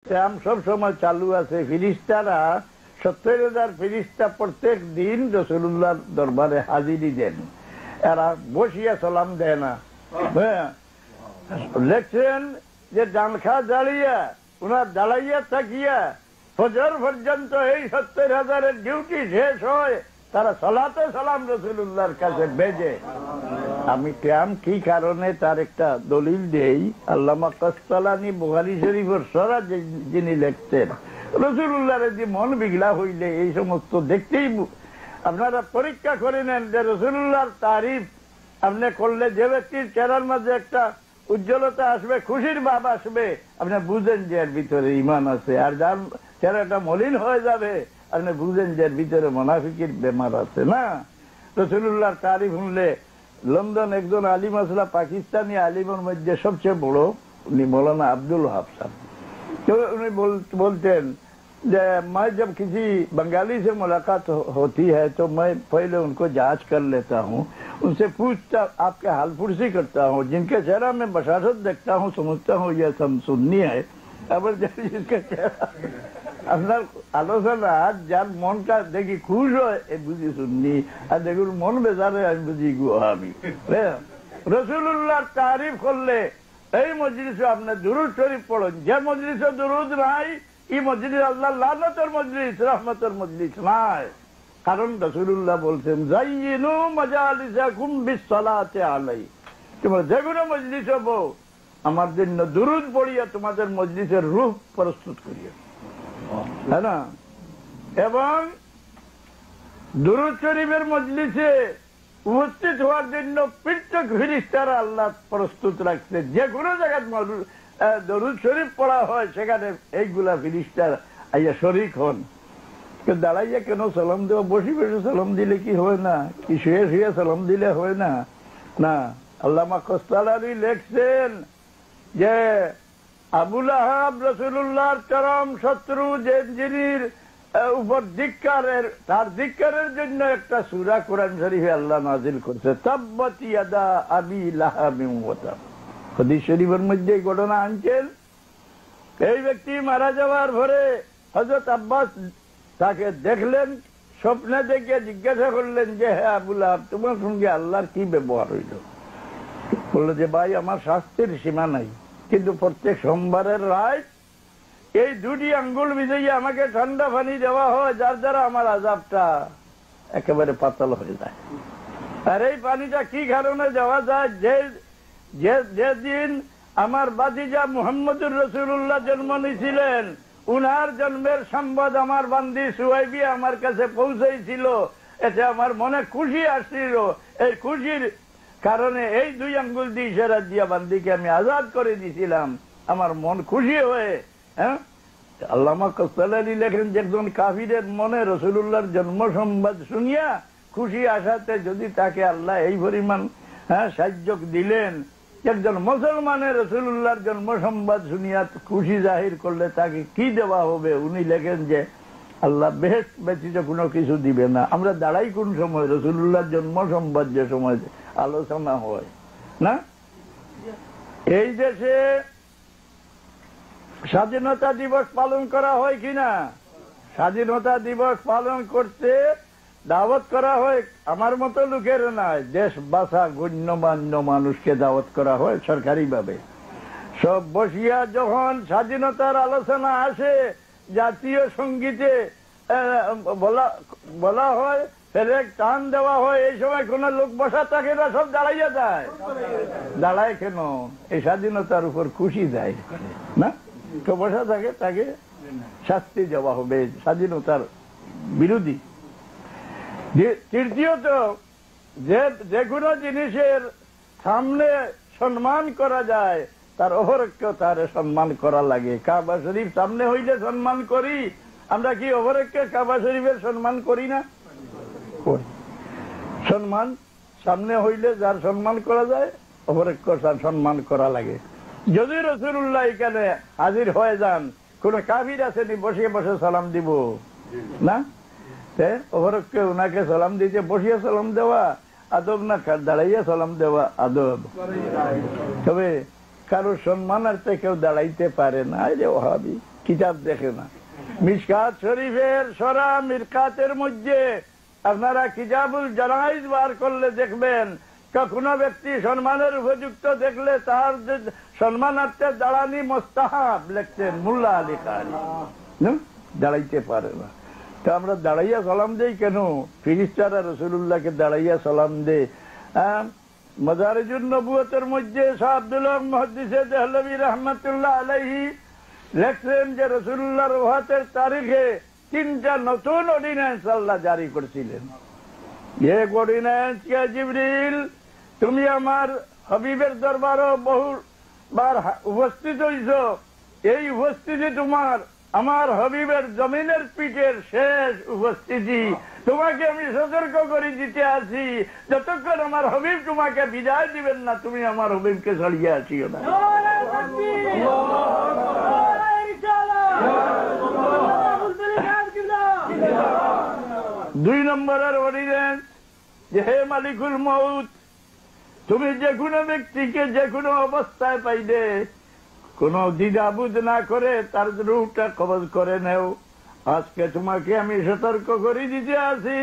Camp সব সময় চালু আছে। ফিরিস্তারা 70,000 ফিরিস্তা প্রত্যেক দিন রাসূলুল্লাহর দরবারে হাজিরি দেন। এরা বসিয়া সালাম দেয় না। লেখছেন যে জানখা দাঁড়িয়ে ওনার দাঁড়াইয়া থাকিয়া ফজর পর্যন্ত এই 70,000-এর ডিউটি শেষ হয়, তারা সালাতে সালাম রাসূলুল্লাহর কাছে ভেজে। আমি ক্যাম্প কি কারণে তার একটা দলিল দেই। আল্লামা কাসতালানী বুখারী শরীফের সরা যিনি লিখতেন, রাসূলুল্লাহর যে মন বিগলা হইলে এই সমস্ত দেখতেই আপনারা পরীক্ষা করে নেন যে রাসূলুল্লাহর তারিফ আপনি করলে যে ব্যক্তির চেহারার মাঝে একটা উজ্জ্বলতা আসবে, খুশির ভাব আসবে, আপনি বুঝেন যে এর ভিতরে ঈমান আছে। আর যার চেহারাটা মলিন হয়ে যাবে আপনি বুঝেন যে এর ভিতরে মুনাফিকের বেমার আছে। না, রাসূলুল্লাহর তারিফ শুনলে লন্ডন একজন আলিম আসলা, পাকিস্তানি আলিমের মধ্যে সবচেয়ে বড়, উনি মৌলানা আব্দুল ওয়াহাব সাহেব। तो उन्हें बोलते हैं मैं जब किसी बंगाली से मुलाकात होती है तो मैं पहले उनको जांच कर लेता हूँ, उनसे पूछता, आपके हाल फुर्सी करता हूँ, जिनके चेहरा में बशारत देखता हूँ समझता हूँ ये सब सुन्नी है। अब जिसका चेहरा আপনার আলোচনা যার মনটা দেখি খুশ হয় এ বুঝি সুন্নি, আর দেখুন মন বেজারে আমি বুঝি গুহাবি। রাসূলুল্লাহর তারিফ করলে এই মজলিসে আপনি দুরূদ শরীফ পড়েন। যে মজলিসে দুরূদ নাই এই মজলিস আল্লাহ লানতের মজলিস, রহমতের মজলিস নাই। কারণ রাসূলুল্লাহ বলছেন যায়িনু মাজালিসাকুম বিসসালাতি আলাই, তোমরা যে কোনো মজলিস হবো আমার জন্য দুরূদ পড়িয়া তোমাদের মজলিসের রূহ প্রস্তুত করিয়া, হ্যাঁ না। এবং দুরূদ শরীফের মজলিসে উপস্থিত হওয়ার জন্য পৃথক ফেরেশতারা আল্লাহ প্রস্তুত রাখছে। যে কোনো জায়গায় দরুদ শরীফ পড়া হয় সেখানে এইগুলা ফেরেশতারা আইয়া শরীক হন। দাঁড়াইয়া কেন সালাম দেওয়া, বসে বসে সালাম দিলে কি হয় না, কি শুয়ে শুয়ে সালাম দিলে হয় না? না, আল্লামা কাসতালানী লিখছেন যে আবু লাহাব রাসূলুল্লাহর চরম শত্রু, যে যিনির উপর ধিক্কারের, তার ধিক্কারের জন্য একটা সূরা কোরআন শরীফে আল্লাহ নাযিল করছে, তাব্বাত ইয়াদা আবি লাহাবিন ওয়া তাব। হাদিস শরীফের মধ্যে এই ঘটনা আনছেন। এই ব্যক্তি মারা যাওয়ার পরে হযরত আব্বাস তাকে দেখলেন, স্বপ্নে দেখে জিজ্ঞাসা করলেন যে হে আবু লাহাব, তোমার সঙ্গে আল্লাহর কি ব্যবহার হইল? বললো যে ভাই আমার শাস্তির সীমা নাই, কিন্তু প্রত্যেক সোমবারের রাত এই দুটি আঙ্গুল ভিজাইয়া আমাকে ঠান্ডা পানি দেওয়া হয়, যার দ্বারা আমার আযাবটা একেবারে পাতল হয়ে যায়। আর এই পানিটা কি কারণে দেওয়া যায়? যেদিন আমার বাতিজা মুহাম্মদুর রাসূলুল্লাহ জন্ম নিয়েছিলেন, উনার জন্মের সংবাদ আমার বান্দি সুহাইবি আমার কাছে পৌঁছেছিল, এতে আমার মনে খুশি আসছিল। এই খুশির কারণে এই দুই আঙ্গুল দিয়ে ইশারা দিয়া বান্দিকে আমি আজাদ করে দিয়েছিলাম, আমার মন খুশি হয়ে। হ্যাঁ, আল্লামা কাসতালানী লেখেন যে একজন কাফিরের মনে রাসূলুল্লাহর জন্ম সংবাদ শুনিয়া খুশি আসাতে যদি তাকে আল্লাহ এই পরিমাণ সাহায্য দিলেন, একজন মুসলমানের রাসূলুল্লাহর জন্ম সংবাদ শুনিয়া খুশি জাহির করলে তাকে কি দেওয়া হবে? উনি লেখেন যে আল্লাহ বেহেশত ব্যতীত কোনো কিছু দিবে না। আমরা দাঁড়াই কোন সময়? রাসূলুল্লাহর জন্ম সংবাদ যে সময় আলোচনা হয় না। এই দেশে স্বাধীনতা দিবস পালন করা হয় কিনা? স্বাধীনতা দিবস পালন করতে দাওয়াত করা হয় আমার মতো লোকের নয়, দেশ বাসা গণ্যমান্য মানুষকে দাওয়াত করা হয় সরকারি ভাবে। সব বসিয়া যখন স্বাধীনতার আলোচনা আসে, জাতীয় সঙ্গীতে বলা হয়, ফেরেক টান দেওয়া হয়, এই সময় কোন লোক বসা থাকে না, সব দাঁড়াইয়া যায়। দাঁড়ায় কেন? এই স্বাধীনতার উপর খুশি যায় না, তো বসা থাকে তাকে শাস্তি দেওয়া হবে, স্বাধীনতার বিরোধী। তৃতীয়ত, যে কোনো জিনিসের সামনে সম্মান করা যায় তার অপরকে তার সম্মান করা লাগে। কাবা শরীফ সামনে হইলে সম্মান করি, আমরা কি অপরকে কাবা শরীফের সম্মান করি না? সম্মান সামনে হইলে যার সম্মান করা যায় অপরকে তার সম্মান করা লাগে। যদি রাসূলুল্লাহ এখানে হাজির হয়ে যান, কোন কাফির আসেনি বসে বসে সালাম দিব না, অপরকে ওনাকে সালাম দিতে বসিয়া সালাম দেওয়া আদব না, দাঁড়াইয়া সালাম দেওয়া আদব। তবে কারো সম্মানার্থে কেউ দাঁড়াইতে পারে না, রে ওহাবি কিতাব দেখে না। মিশকাত শরীফের সরা মিরকাতের মধ্যে আপনারা কিতাবুল জানাইজ বার করলে দেখবেন, কোনো ব্যক্তি সম্মানের উপযুক্ত দেখলে তার সম্মানার্থে দাঁড়ানি মোস্তাহাব লিখতেন মোল্লা আলী কারি, দাঁড়াইতে পারে না। তো আমরা দাঁড়াইয়া সালাম দেই কেন? ফিরিস্তারা রাসূলুল্লাহকে দাঁড়াইয়া সালাম দে। মাদারিজুন নবুয়তের মধ্যে শাহ আব্দুল হক মুহাদ্দিসে দেহলভী রাহমাতুল্লাহ আলাইহি লেখছেন যে রাসূলুল্লাহর ওফাতের তারিখে 3টা নতুন অর্ডিন্যান্স আল্লাহ জারি করেছিলেন। এক অর্ডিন্যান্স কে জিবরিল, তুমি আমার হাবিবের দরবারও বহুবার উপস্থিত হইছ, এই উপস্থিতি তোমার আমার হাবিবের জমিনের পিঠের শেষ উপস্থিতি। তোমাকে আমি সতর্ক করে দিতে আছি, যতক্ষণ আমার হাবিব তোমাকে বিদায় দিবেন না, তুমি আমার হাবিবকে ছাড়িয়ে আসিও না। 2 নম্বরের অর্ডিন্যান্স যে হে মালিকুল মউত, তুমি যে কোনো ব্যক্তিকে যে কোনো অবস্থায় পাইলে কোন দ্বিধাবোধ না করে তার রূহটা কবজ করে নেও। আজকে তোমাকে আমি সতর্ক করে দিতে আছি,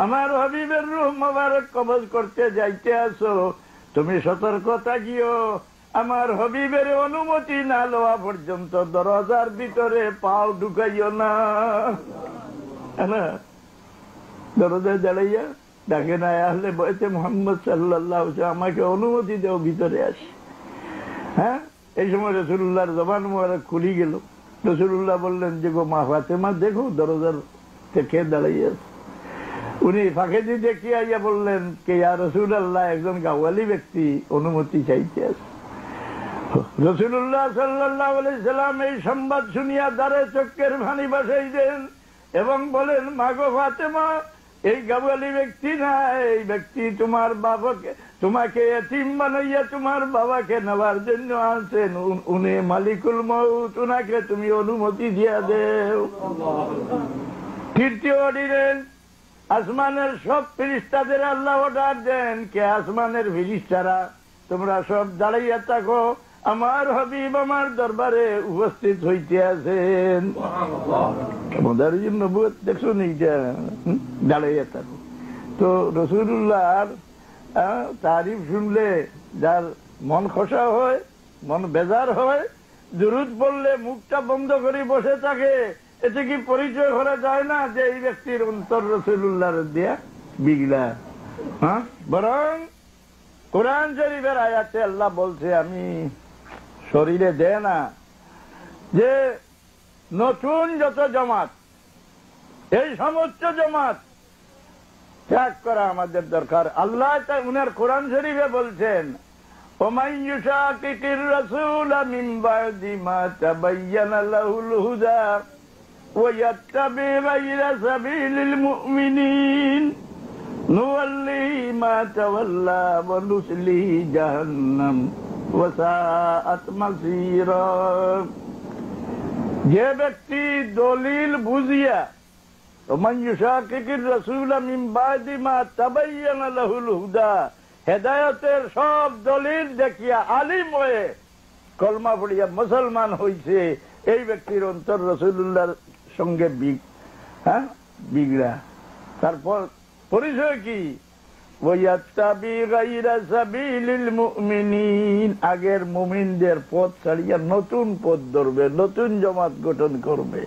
আমার হাবিবের রূহ মোবারক কবজ করতে যাইতে আসো, তুমি সতর্ক থাকিও, আমার হাবিবের অনুমতি না লওয়া পর্যন্ত দরজার ভিতরে পাও ঢুকাইও না। দরজায় দাঁড়াইয়া ডাকে না আসলে বলতে মোহাম্মদ সাল্লাল্লাহু আলাইহি ওয়াসাল্লাম আমাকে অনুমতি দেও, ভিতরে আসি। হ্যাঁ, এই সময় রাসূলুল্লাহর জবান মোবারক খুলি গেল। রাসূলুল্লাহ বললেন যে গো মা ফাতেমা, দেখো দরজার থেকে দাঁড়াইয়া আছে। উনি ফাঁকে দিয়ে দেখিয়ে আইয়া বললেন কে ইয়া রাসূলুল্লাহ, একজন গাওয়ালি ব্যক্তি অনুমতি চাইতে আছে। রাসূলুল্লাহ সাল্লাল্লাহু আলাইহি সাল্লাম এই সংবাদ শুনিয়া দ্বারে চোখের পানি ভাসাই দেন এবং বলেন, মাগো ফাতেমা, এই গাওয়ালি ব্যক্তি না, এই ব্যক্তি তোমার বাবাকে, তোমাকে এতিম বানাইয়া তোমার বাবাকে নেওয়ার জন্য আনছেন, উনি মালিকুল মউত, উনাকে তুমি অনুমতি দিয়া দেও। 3টি অর্ডিন্যান্স, আসমানের সব ফেরেশতাদের আল্লাহ অর্ডার দেন কে আসমানের ফেরেশতারা তোমরা সব দাঁড়াইয়া থাকো, আমার হাবিব আমার দরবারে উপস্থিত হইতে আছেন। মাদারিজুন নবুয়ত দেখছো এইটা, দাঁড়াইয়া থাকো। তো রাসূলুল্লাহর তারিফ শুনলে যার মন খসা হয়, মন বেজার হয়, দুরূদ পড়লে মুখটা বন্ধ করে বসে থাকে, এতে কি পরিচয় করা যায় না যে এই ব্যক্তির অন্তর রাসূলুল্লাহর দিয়া বিগলা? বরং কোরআন শরীফের আয়াতে আল্লাহ বলছে, আমি শরীরে দে না যে নতুন যত জামাত, এই সমস্ত জামাত ত্যাগ করা আমাদের দরকার। আল্লাহ উনার কোরআন শরীফে বলছেন, ওমান ইউশাকিকির রাসূলা মিন বা'দি মা তাবায়্যানা লাহুল হুদা ওয়া ইয়াত্তাবি গায়রা সাবিলিল মুমিনিন নুওয়াল্লিহি মা তাওয়াল্লা ওয়া নুসলিহি জাহান্নাম ওয়া সাআত মাসীরা। যে ব্যক্তি দলিল বুঝিয়া, ওমান ইউশাকিকির রাসূলা মিন বা'দি মা তাবায়্যানা লাহুল হুদা, হেদায়েতের সব দলিল দেখিয়া আলিম হয়ে কলমা পড়িয়া মুসলমান হইছে, এই ব্যক্তির অন্তর রাসূলুল্লাহর সঙ্গে বিগড়া। তারপর পরিচয় কি? ওয়ায়াত্তাবি গায়রা সাবিলিল মুমিনিন, আগের মুমিনদের পথ ছাড়িয়া নতুন পথ ধরবে, নতুন জামাত গঠন করবে,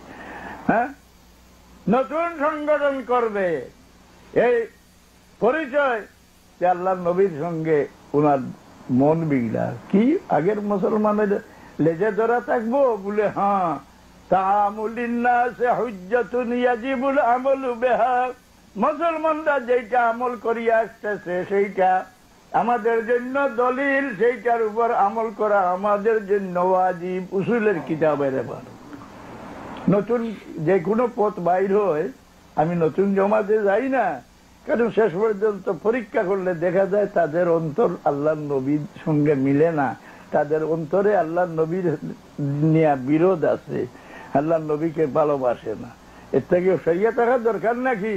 নতুন সংগঠন করবে। এই পরিচয় যে আল্লাহ নবীর সঙ্গে উনার মন বিগড়া। কি আগের মুসলমানের লেজে ধরা থাকবো বলে? হ্যাঁ, তাআমুলিন নাসি হুজ্জাতুন ইয়াজিবুল আমালু বিহা, মুসলমানরা যেটা আমল করিয়া আসতেছে সেইটা আমাদের জন্য দলিল, সেইটার উপর আমল করা আমাদের জন্য ওয়াজিব। উসুলের কিতাবের এবার নতুন যে কোনো পথ বাইর হয়, আমি নতুন জমাতে যাই না, কারণ শেষ পর্যন্ত পরীক্ষা করলে দেখা যায় তাদের অন্তর আল্লাহ নবীর সঙ্গে মিলে না, তাদের অন্তরে আল্লাহ নবীর নিয়ে বিরোধ আছে, আল্লাহ নবীকে ভালোবাসে না। এর থেকে সরিয়ে থাকা দরকার নাকি?